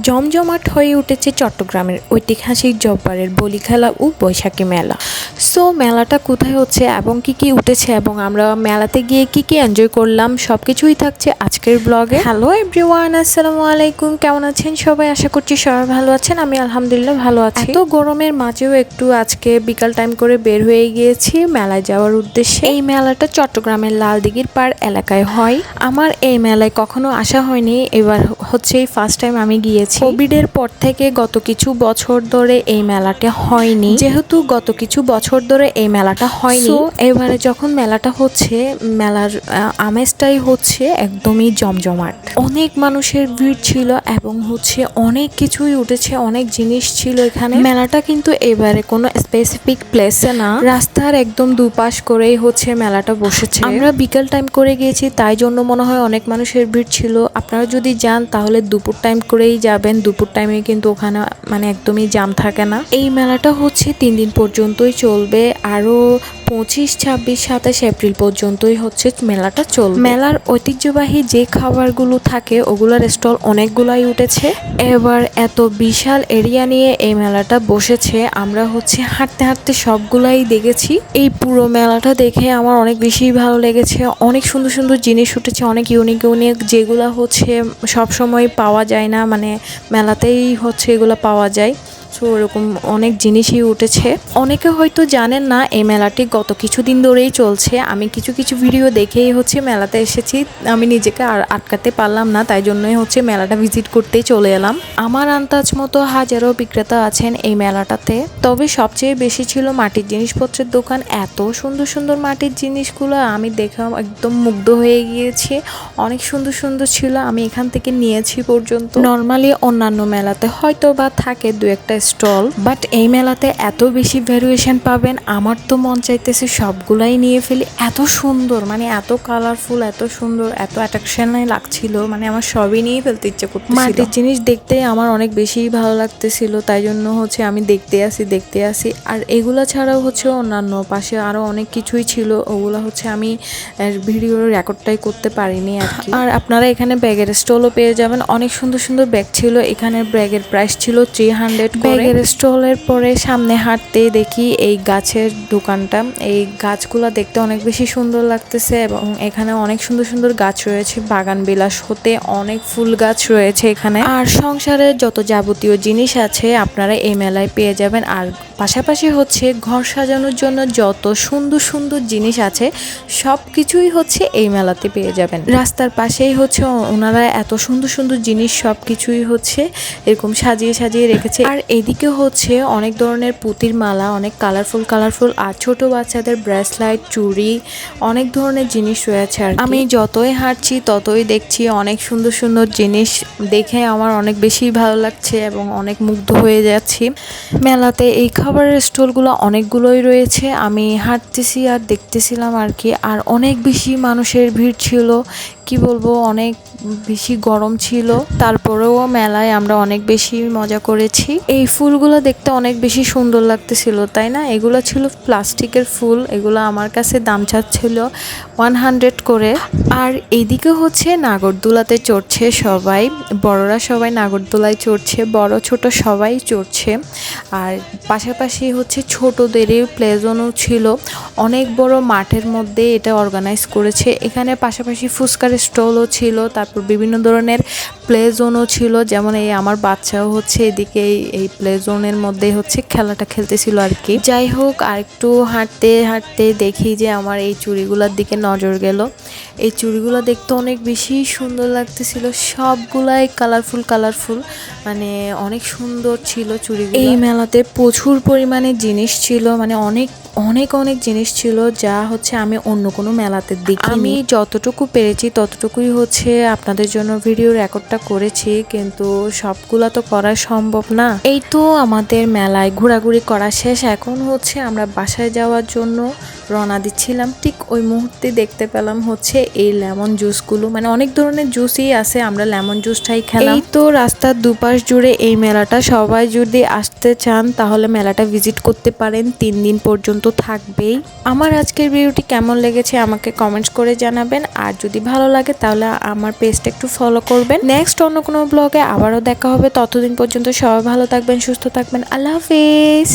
জমজমাট হয়ে উঠেছে চট্টগ্রামের ঐতিহাসিক জব্বারের বলি খেলা ও বৈশাখী মেলা। সো মেলাটা কোথায় হচ্ছে এবং কি কি উঠেছে এবং আমরা মেলাতে গিয়ে কি কি এনজয় করলাম সবকিছুই থাকছে আজকের ব্লগে। হ্যালো এভরিওয়ান, আসসালামু আলাইকুম। কেমন আছেন সবাই? আশা করছি সবাই ভালো আছেন। আমি আলহামদুলিল্লাহ ভালো আছি। এত গরমের মাঝেও একটু আজকে বিকাল টাইম করে বের হয়ে গিয়েছি মেলায় যাওয়ার উদ্দেশ্যে। এই মেলাটা চট্টগ্রামের লালদিঘির পাড় এলাকায় হয়। আমার এই মেলায় কখনো আসা হয়নি, এবার হচ্ছে ফার্স্ট টাইম আমি গিয়েছি। কোভিডের পর থেকে গত কিছু বছর ধরে এই মেলাটা হয়নি, যেহেতু গত কিছু বছর ধরে এই মেলাটা হয়নি, এবারে যখন মেলাটা হচ্ছে মেলার আমেজটাই হচ্ছে একদমই জমজমাট। অনেক মানুষের ভিড় ছিল এবং হচ্ছে অনেক কিছুই উঠেছে, অনেক জিনিস ছিল এখানে। মেলাটা কিন্তু এবারে কোনো স্পেসিফিক প্লেসে না, রাস্তার একদম দুপাশ করেই হচ্ছে মেলাটা বসেছে। আমরা বিকেল টাইম করে গিয়েছি, তাই জন্য মনে হয় অনেক মানুষের ভিড় ছিল। আপনারা যদি যান তাহলে দুপুর টাইম করেই যাবেন, দুপুর টাইমে কিন্তু ওখানে মানে একদমই জাম থাকে না। এই মেলাটা হচ্ছে 3 দিন পর্যন্তই চলবে, আরো 25, 26, 27 এপ্রিল পর্যন্তই হচ্ছে মেলাটা চলবে। মেলার ঐতিহ্যবাহী যে খাবারগুলো থাকে ওগুলোর স্টল অনেকগুলাই উঠেছে। এবার এত বিশাল এরিয়া নিয়ে এই মেলাটা বসেছে, আমরা হচ্ছে হাঁটতে হাঁটতে সবগুলাই দেখেছি। এই পুরো মেলাটা দেখে আমার অনেক বেশি ভালো লেগেছে। অনেক সুন্দর সুন্দর জিনিস উঠেছে, অনেক ইউনিক ইউনিক, যেগুলো হচ্ছে সবসময় পাওয়া যায় না, মানে মেলাতেই হচ্ছে এগুলো পাওয়া যায়। সো ওরকম অনেক জিনিসই উঠেছে। অনেকে হয়তো জানেন না এই মেলাটি গত কিছুদিন ধরেই চলছে। আমি কিছু কিছু ভিডিও দেখেই হচ্ছে মেলাতে এসেছি, আমি নিজেকে আর আটকাতে পারলাম না, তাই জন্যই হচ্ছে মেলাটা ভিজিট করতেই চলে এলাম। আমার আন্দাজ মতো হাজারো বিক্রেতা আছেন এই মেলাটাতে, তবে সবচেয়ে বেশি ছিল মাটির জিনিসপত্রের দোকান। এত সুন্দর সুন্দর মাটির জিনিসগুলো আমি দেখে একদম মুগ্ধ হয়ে গিয়েছি। অনেক সুন্দর সুন্দর ছিল, আমি এখান থেকে নিয়েছি পর্যন্ত। নর্মালি অন্যান্য মেলাতে হয়তো বা থাকে দু একটা স্টল, বাট এই মেলাতে এত বেশি ভ্যারিয়েশন পাবেন, আমার তো মন চাইতেছে সবগুলাই নিয়ে ফেলি। এত সুন্দর, মানে এত কালারফুল, এত সুন্দর, এত অ্যাট্রাকশনাই লাগছিল, মানে আমার সবই নিয়ে ফেলতে ইচ্ছে করতেছিল। মাটির জিনিস দেখতে আমার অনেক বেশি ভালো লাগতেছিল, তাই জন্য হচ্ছে আমি দেখতে আসি। আর এগুলা ছাড়াও হচ্ছে অন্যান্য পাশে আরো অনেক কিছুই ছিল, ওগুলো হচ্ছে আমি ভিডিও রেকর্ডটাই করতে পারিনি আর কি। আর আপনারা এখানে ব্যাগের স্টলও পেয়ে যাবেন, অনেক সুন্দর সুন্দর ব্যাগ ছিল এখানে। ব্যাগের প্রাইস ছিল 300। ব্যাগের স্টলের পরে সামনে হাঁটতে দেখি এই গাছের দোকানটা। এই গাছগুলো দেখতে অনেক বেশি সুন্দর লাগতেছে এবং এখানে অনেক সুন্দর সুন্দর গাছ রয়েছে। বাগান বিলাস হতে অনেক ফুল গাছ রয়েছে এখানে। আর সংসারের যত যাবতীয় জিনিস আছে আপনারা এই মেলায় পেয়ে যাবেন। আর পাশাপাশি হচ্ছে ঘর সাজানোর জন্য যত সুন্দর সুন্দর জিনিস আছে সব কিছুই হচ্ছে এই মেলাতে পেয়ে যাবেন। রাস্তার পাশেই হচ্ছে ওনারা এত সুন্দর সুন্দর জিনিস সব কিছুই হচ্ছে এরকম সাজিয়ে সাজিয়ে রেখেছে। আর এদিকে হচ্ছে অনেক ধরনের পুঁতির মালা, অনেক কালারফুল, আর ছোট বাচ্চাদের ব্রেসলাইট, চুড়ি, অনেক ধরনের জিনিস রয়েছে। আর আমি যতই হাঁটছি ততই দেখছি অনেক সুন্দর সুন্দর জিনিস, দেখে আমার অনেক বেশি ভালো লাগছে এবং অনেক মুগ্ধ হয়ে যাচ্ছি। মেলাতে এই খাবারের স্টলগুলো অনেকগুলোই রয়েছে, আমি হাঁটতেছি আর দেখতেছিলাম আর কি। আর অনেক বেশি মানুষের ভিড় ছিল, কি বলবো, অনেক বেশি গরম ছিল, তারপরেও মেলায় আমরা অনেক বেশি মজা করেছি। এই ফুলগুলো দেখতে অনেক বেশি সুন্দর লাগতেছিল, তাই না? এগুলো ছিল প্লাস্টিকের ফুল, এগুলো আমার কাছে দাম চাচ্ছিল 100 করে। আর এইদিকে হচ্ছে নাগরদোলাতে চড়ছে সবাই, বড়রা সবাই নাগরদোলায় চড়ছে, বড় ছোট সবাই চড়ছে। আর পাশাপাশি হচ্ছে ছোটদেরই প্লে জোনও ছিল, অনেক বড় মাঠের মধ্যে এটা অর্গানাইজ করেছে। এখানে পাশাপাশি ফুচকার স্টলও ছিল, তারপর বিভিন্ন ধরনের প্লে জোনও ছিল, যেমন এই আমার বাচ্চাও হচ্ছে এদিকে এই প্লে জোনের মধ্যে হচ্ছে খেলাটা খেলতেছিল আর কি। যাই হোক, আর একটু হাঁটতে হাঁটতে দেখি যে আমার এই চুড়িগুলোর দিকে নজর গেল। এই চুড়িগুলো দেখতে অনেক বেশি সুন্দর লাগতেছিল, সবগুলাই কালারফুল, মানে অনেক সুন্দর ছিল চুড়িগুলো। এই মেলাতে প্রচুর পরিমাণে জিনিস ছিল, মানে অনেক জিনিস ছিল যা হচ্ছে আমি অন্য কোনো মেলাতে দেখি। আমি যতটুকু পেরেছি ততটুকুই হচ্ছে আপনাদের জন্য ভিডিও রেকর্ডটা করেছি, কিন্তু সবগুলা তো করা সম্ভব না। এই তো আমাদের মেলায় ঘোরাঘুরি করা শেষ, এখন হচ্ছে আমরা বাসায় যাওয়ার জন্য রওনা দিচ্ছিলাম। ঠিক ওই মুহূর্তে দেখতে পেলাম হচ্ছে এই লেমন জুসগুলো, মানে অনেক ধরনের জুসই আছে, আমরা লেমন জুসটাই খেলাম। এই তো রাস্তার দুপাশ জুড়ে এই মেলাটা, সবাই যদি আসতে চান তাহলে মেলাটা ভিজিট করতে পারেন, 3 দিন পর্যন্ত থাকবেই। আমার আজকের ভিডিওটি কেমন লেগেছে আমাকে কমেন্টস করে জানাবেন, আর যদি ভালো লাগে তাহলে আমার পেজটা একটু ফলো করবেন। নেক্সট অন্য কোনো ব্লগে আবারও দেখা হবে, ততদিন পর্যন্ত সবাই ভালো থাকবেন, সুস্থ থাকবেন। আল্লাহ হাফিজ।